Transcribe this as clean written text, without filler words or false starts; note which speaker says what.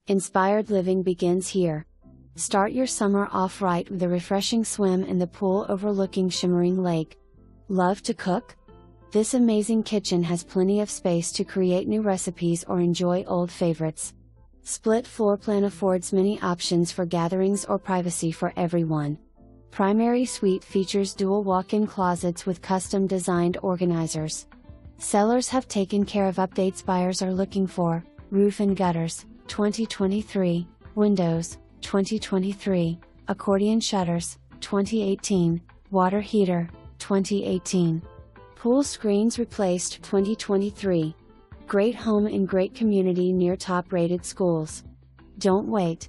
Speaker 1: Inspired living begins here. Start your summer off right with a refreshing swim in the pool overlooking Shimmering Lake. Love to cook? This amazing kitchen has plenty of space to create new recipes or enjoy old favorites. Split floor plan affords many options for gatherings or privacy for everyone. Primary suite features dual walk-in closets with custom-designed organizers. Sellers have taken care of updates buyers are looking for: roof and gutters, 2023, windows, 2023, accordion shutters, 2018, water heater, 2018. Pool screens replaced, 2023. Great home in great community near top-rated schools. Don't wait.